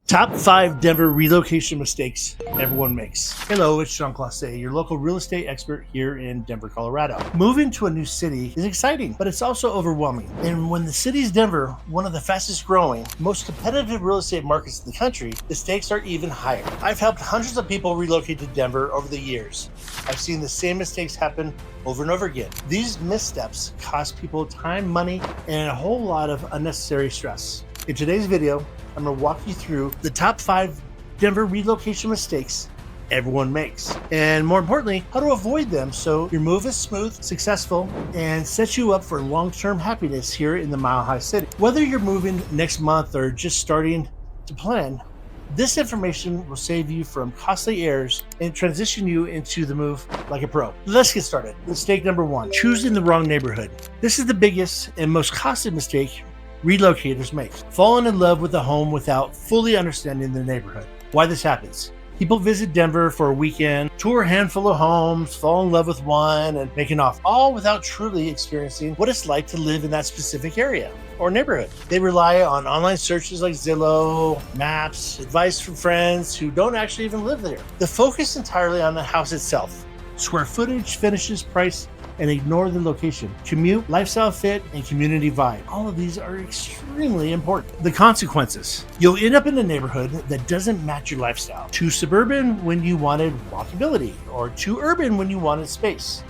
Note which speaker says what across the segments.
Speaker 1: Top 5 Denver relocation mistakes everyone makes. Hello, it's Closset, your local real estate expert here in Denver, Colorado. Moving to a new city is exciting, but it's also overwhelming. And when the city's Denver, one of the fastest growing, most competitive real estate markets in the country, the stakes are even higher. I've helped hundreds of people relocate to Denver over the years. I've seen the same mistakes happen over and over again. These missteps cost people time, money, and a whole lot of unnecessary stress. In today's video, I'm going to walk you through the top 5 Denver relocation mistakes everyone makes, and more importantly, how to avoid them so your move is smooth, successful, and sets you up for long-term happiness here in the Mile High City. Whether you're moving next month or just starting to plan, this information will save you from costly errors and transition you into the move like a pro. Let's get started. Mistake number 1, choosing the wrong neighborhood. This is the biggest and most costly mistake relocators make. Falling in love with a home without fully understanding the neighborhood. Why this happens. People visit Denver for a weekend, tour a handful of homes, fall in love with one, and make an offer, all without truly experiencing what it's like to live in that specific area or neighborhood. They rely on online searches like Zillow, maps, advice from friends who don't actually even live there. The focus entirely on the house itself, square footage, finishes, price, and ignore the location, commute, lifestyle fit, and community vibe. All of these are extremely important. The consequences. You'll end up in a neighborhood that doesn't match your lifestyle. Too suburban when you wanted walkability, or too urban when you wanted space,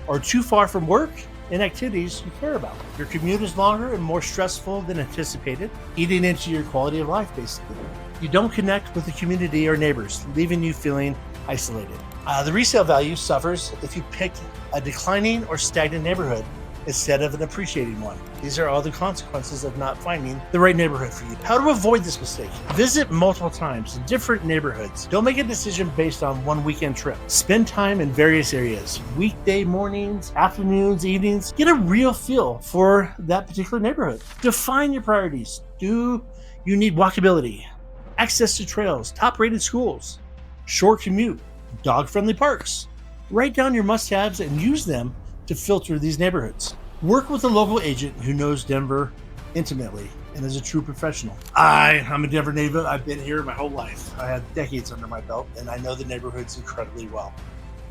Speaker 1: or too far from work and activities you care about. Your commute is longer and more stressful than anticipated, eating into your quality of life, basically. You don't connect with the community or neighbors, leaving you feeling isolated. The resale value suffers if you pick a declining or stagnant neighborhood instead of an appreciating one. These are all the consequences of not finding the right neighborhood for you. How to avoid this mistake. Visit multiple times in different neighborhoods. Don't make a decision based on one weekend trip. Spend time in various areas, weekday mornings, afternoons, evenings. Get a real feel for that particular neighborhood. Define your priorities. Do you need walkability, access to trails, top-rated schools, short commute, dog-friendly parks? Write down your must-haves and use them to filter these neighborhoods. Work with a local agent who knows Denver intimately and is a true professional. I'm a Denver native. I've been here my whole life. I have decades under my belt, and I know the neighborhoods incredibly well.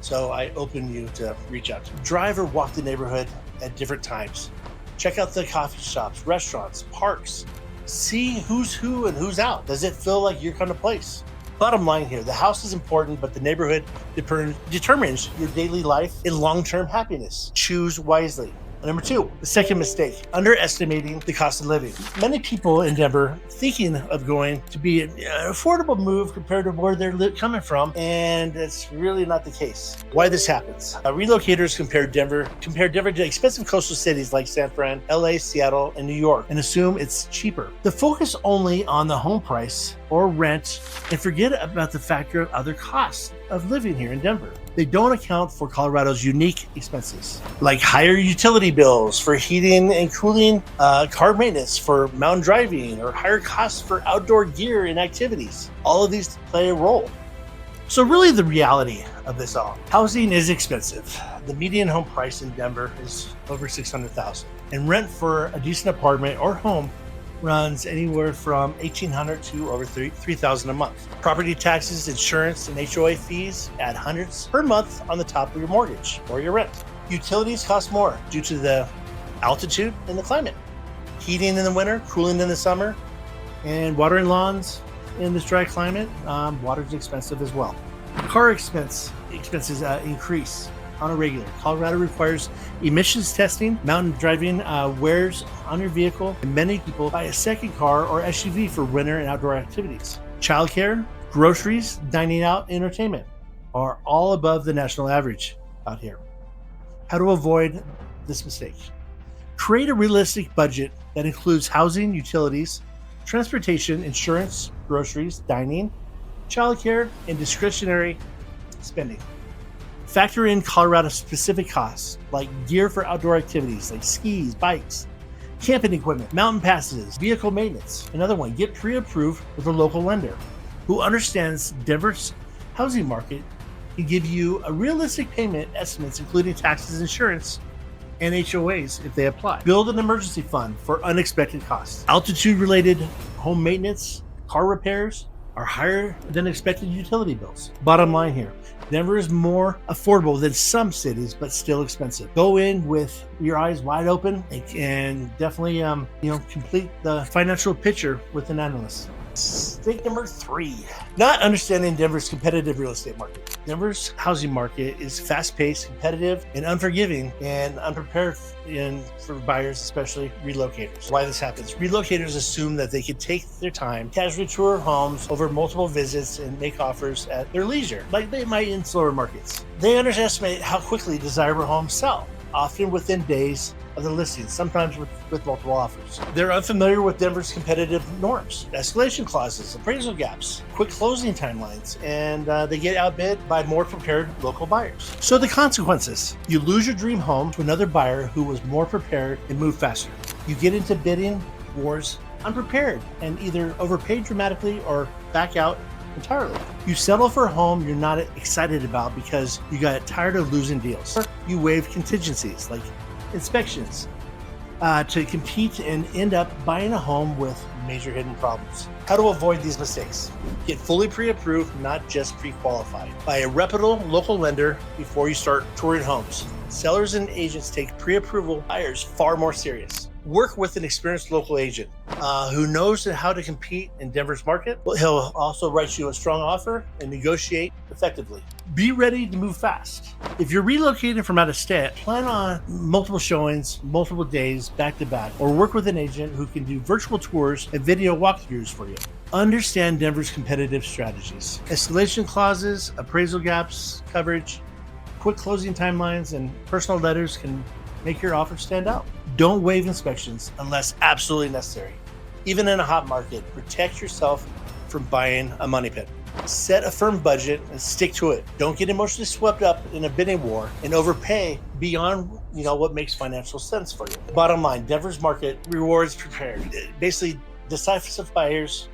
Speaker 1: So I open you to reach out to me. Drive or walk the neighborhood at different times. Check out the coffee shops, restaurants, parks. See who's who and who's out. Does it feel like your kind of place? Bottom line here, the house is important, but the neighborhood determines your daily life and long-term happiness. Choose wisely. Number 2, the second mistake, underestimating the cost of living. Many people in Denver thinking of going to be an affordable move compared to where they're coming from, and it's really not the case. Why this happens. Relocators compare Denver to expensive coastal cities like San Fran, LA, Seattle, and New York, and assume it's cheaper. They focus only on the home price or rent and forget about the factor of other costs of living here in Denver. They don't account for Colorado's unique expenses, like higher utility bills for heating and cooling, car maintenance for mountain driving, or higher costs for outdoor gear and activities. All of these play a role. So really the reality of this all, housing is expensive. The median home price in Denver is over $600,000, and rent for a decent apartment or home runs anywhere from $1,800 to over $3,000 a month. Property taxes, insurance, and HOA fees add hundreds per month on the top of your mortgage or your rent. Utilities cost more due to the altitude and the climate. Heating in the winter, cooling in the summer, and watering lawns in this dry climate, water's expensive as well. Car expenses increase on a regular. Colorado requires emissions testing. Mountain driving wears on your vehicle, and many people buy a second car or SUV for winter and outdoor activities. Childcare, groceries, dining out, entertainment are all above the national average out here. How to avoid this mistake. Create a realistic budget that includes housing, utilities, transportation, insurance, groceries, dining, childcare, and discretionary spending. Factor in Colorado-specific costs, like gear for outdoor activities like skis, bikes, camping equipment, mountain passes, vehicle maintenance. Another one, get pre-approved with a local lender who understands Denver's housing market and give you a realistic payment estimates, including taxes, insurance, and HOAs if they apply. Build an emergency fund for unexpected costs. Altitude-related home maintenance, car repairs, are higher than expected utility bills. Bottom line here, Denver is more affordable than some cities, but still expensive. Go in with your eyes wide open and definitely, complete the financial picture with an analyst. Mistake number 3, not understanding Denver's competitive real estate market. Denver's housing market is fast-paced, competitive, and unforgiving, and unprepared for buyers, especially relocators. Why this happens? Relocators assume that they can take their time, casually tour homes over multiple visits, and make offers at their leisure, like they might in slower markets. They underestimate how quickly desirable homes sell, often within days of the listing, sometimes with multiple offers. They're unfamiliar with Denver's competitive norms, escalation clauses, appraisal gaps, quick closing timelines, and they get outbid by more prepared local buyers. So the consequences: you lose your dream home to another buyer who was more prepared and moved faster. You get into bidding wars unprepared and either overpaid dramatically or back out entirely. You settle for a home you're not excited about because you got tired of losing deals. Or you waive contingencies like inspections to compete and end up buying a home with major hidden problems. How to avoid these mistakes? Get fully pre-approved, not just pre-qualified, by a reputable local lender before you start touring homes. Sellers and agents take pre-approval buyers far more serious. Work with an experienced local agent who knows how to compete in Denver's market. He'll also write you a strong offer and negotiate effectively. Be ready to move fast. If you're relocating from out of state, plan on multiple showings, multiple days, back to back, or work with an agent who can do virtual tours and video walkthroughs for you. Understand Denver's competitive strategies. Escalation clauses, appraisal gaps, coverage, quick closing timelines, and personal letters can make your offer stand out. Don't waive inspections unless absolutely necessary. Even in a hot market, protect yourself from buying a money pit. Set a firm budget and stick to it. Don't get emotionally swept up in a bidding war and overpay beyond what makes financial sense for you. Bottom line, Denver's market rewards prepared. Basically, decisive buyers,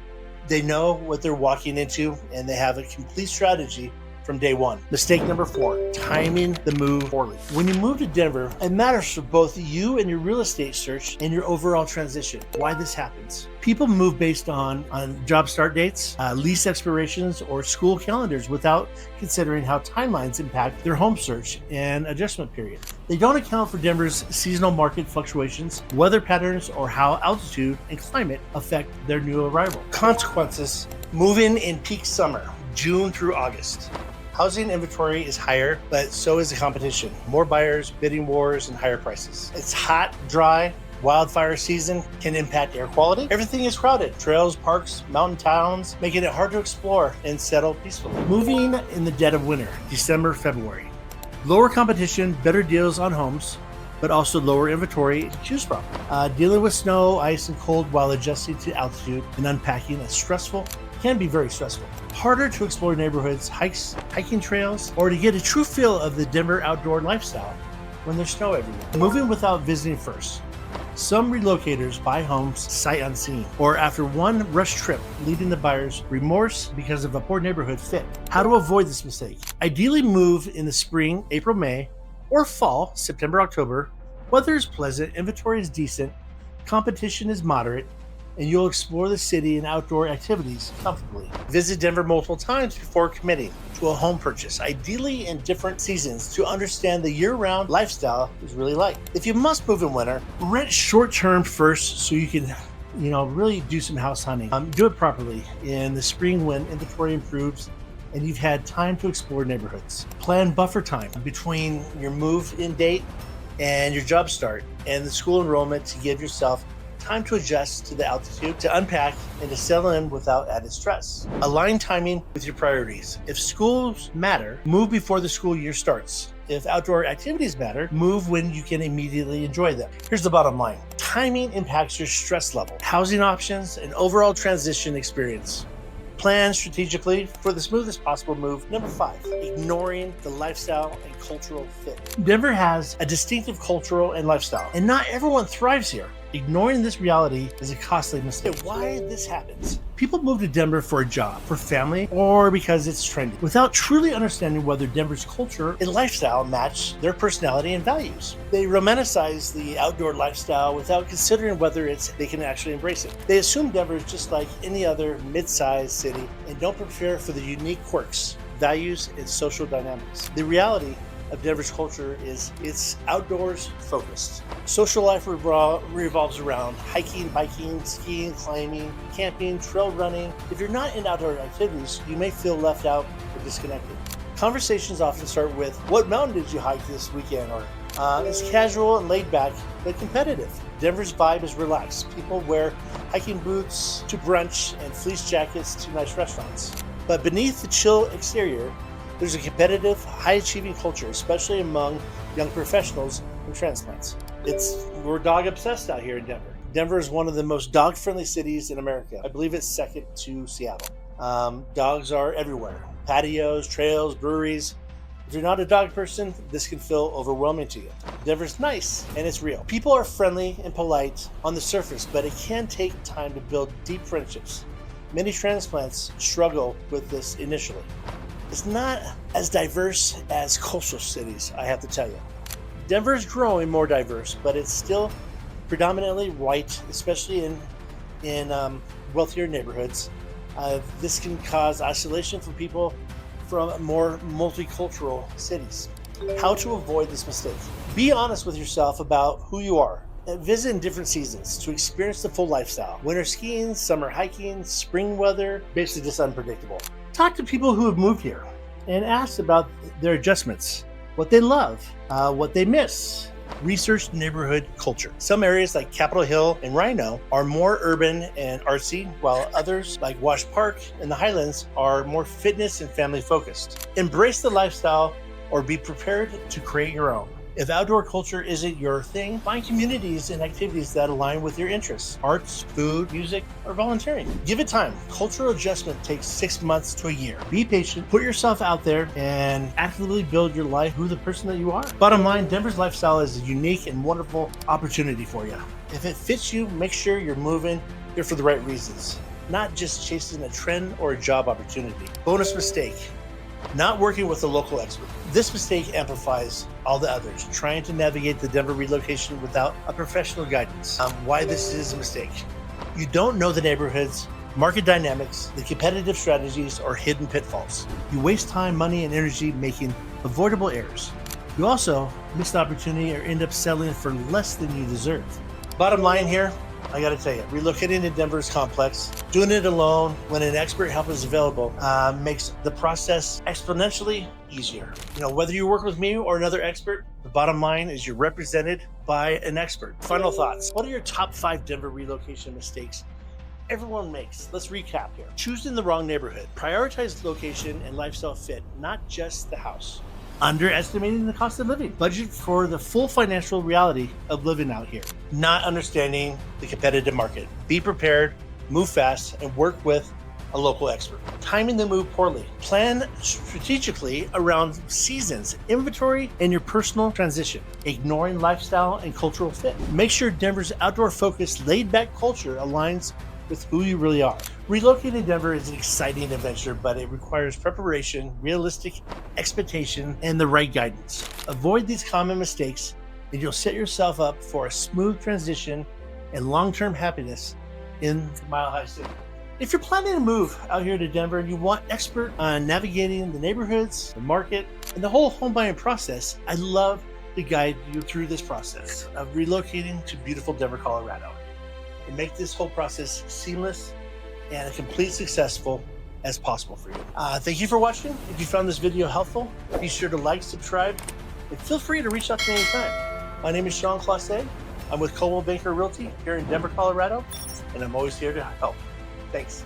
Speaker 1: they know what they're walking into and they have a complete strategy from day one. Mistake number 4, timing the move poorly. When you move to Denver, it matters for both you and your real estate search and your overall transition. Why this happens? People move based on job start dates, lease expirations, or school calendars without considering how timelines impact their home search and adjustment period. They don't account for Denver's seasonal market fluctuations, weather patterns, or how altitude and climate affect their new arrival. Consequences: moving in peak summer, June through August. Housing inventory is higher, but so is the competition. More buyers, bidding wars, and higher prices. It's hot, dry. Wildfire season can impact air quality. Everything is crowded. Trails, parks, mountain towns, making it hard to explore and settle peacefully. Moving in the dead of winter, December, February. Lower competition, better deals on homes, but also lower inventory to choose from. Dealing with snow, ice, and cold while adjusting to altitude and unpacking is stressful. Can be very stressful. Harder to explore neighborhoods, hiking trails, or to get a true feel of the Denver outdoor lifestyle when there's snow everywhere. Moving without visiting first. Some relocators buy homes sight unseen, or after one rush trip, leaving the buyers remorse because of a poor neighborhood fit. How to avoid this mistake? Ideally move in the spring, April, May, or fall, September, October. Weather is pleasant, inventory is decent, competition is moderate, and you'll explore the city and outdoor activities comfortably. Visit Denver multiple times before committing to a home purchase, ideally in different seasons, to understand the year-round lifestyle is really like. If you must move in winter, rent short-term first so you can really do some house hunting. Do it properly in the spring when inventory improves and you've had time to explore neighborhoods. Plan buffer time between your move-in date and your job start and the school enrollment to give yourself time to adjust to the altitude, to unpack, and to settle in without added stress. Align timing with your priorities. If schools matter, move before the school year starts. If outdoor activities matter, move when you can immediately enjoy them. Here's the bottom line. Timing impacts your stress level, housing options, and overall transition experience. Plan strategically for the smoothest possible move. Number 5, ignoring the lifestyle and cultural fit. Denver has a distinctive cultural and lifestyle, and not everyone thrives here. Ignoring this reality is a costly mistake. Why this happens? People move to Denver for a job, for family, or because it's trendy, without truly understanding whether Denver's culture and lifestyle match their personality and values. They romanticize the outdoor lifestyle without considering whether they can actually embrace it. They assume Denver is just like any other mid-sized city and don't prepare for the unique quirks, values, and social dynamics. The reality of Denver's culture is it's outdoors focused. Social life revolves around hiking, biking, skiing, climbing, camping, trail running. If you're not in outdoor activities, you may feel left out or disconnected. Conversations often start with, what mountain did you hike this weekend? Or it's casual and laid back, but competitive. Denver's vibe is relaxed. People wear hiking boots to brunch and fleece jackets to nice restaurants. But beneath the chill exterior, there's a competitive, high-achieving culture, especially among young professionals and transplants. We're dog-obsessed out here in Denver. Denver is one of the most dog-friendly cities in America. I believe it's second to Seattle. Dogs are everywhere. Patios, trails, breweries. If you're not a dog person, this can feel overwhelming to you. Denver's nice, and it's real. People are friendly and polite on the surface, but it can take time to build deep friendships. Many transplants struggle with this initially. It's not as diverse as coastal cities, I have to tell you. Denver is growing more diverse, but it's still predominantly white, especially in wealthier neighborhoods. This can cause isolation for people from more multicultural cities. How to avoid this mistake? Be honest with yourself about who you are. Visit in different seasons to experience the full lifestyle. Winter skiing, summer hiking, spring weather, basically just unpredictable. Talk to people who have moved here and ask about their adjustments, what they love, what they miss. Research neighborhood culture. Some areas like Capitol Hill and Rhino are more urban and artsy, while others like Wash Park and the Highlands are more fitness and family focused. Embrace the lifestyle or be prepared to create your own. If outdoor culture isn't your thing, find communities and activities that align with your interests: arts, food, music, or volunteering. Give it time. Cultural adjustment takes 6 months to a year. Be patient, put yourself out there, and actively build your life who the person that you are. Bottom line, Denver's lifestyle is a unique and wonderful opportunity for you. If it fits you, make sure you're moving here for the right reasons, not just chasing a trend or a job opportunity. Bonus mistake: not working with a local expert. This mistake amplifies all the others, trying to navigate the Denver relocation without a professional guidance. Why this is a mistake: you don't know the neighborhoods, market dynamics, the competitive strategies, or hidden pitfalls. You waste time, money, and energy making avoidable errors. You also miss the opportunity or end up settling for less than you deserve. Bottom line here, I gotta tell you, relocating to Denver is complex. Doing it alone when an expert help is available makes the process exponentially easier. Whether you work with me or another expert, the bottom line is you're represented by an expert. Final thoughts. What are your top 5 Denver relocation mistakes everyone makes? Let's recap here. Choosing the wrong neighborhood. Prioritize location and lifestyle fit, not just the house. Underestimating the cost of living. Budget for the full financial reality of living out here. Not understanding the competitive market. Be prepared, move fast, and work with a local expert. Timing the move poorly. Plan strategically around seasons, inventory, and your personal transition. Ignoring lifestyle and cultural fit. Make sure Denver's outdoor-focused, laid-back culture aligns with who you really are. Relocating to Denver is an exciting adventure, but it requires preparation, realistic expectation, and the right guidance. Avoid these common mistakes, and you'll set yourself up for a smooth transition and long-term happiness in Mile High City. If you're planning to move out here to Denver and you want expert on navigating the neighborhoods, the market, and the whole home buying process, I'd love to guide you through this process of relocating to beautiful Denver, Colorado, and make this whole process seamless and a complete successful as possible for you. Thank you for watching. If you found this video helpful, be sure to like, subscribe, and feel free to reach out to me anytime. My name is Sean Closset. I'm with Coldwell Banker Realty here in Denver, Colorado, and I'm always here to help. Thanks.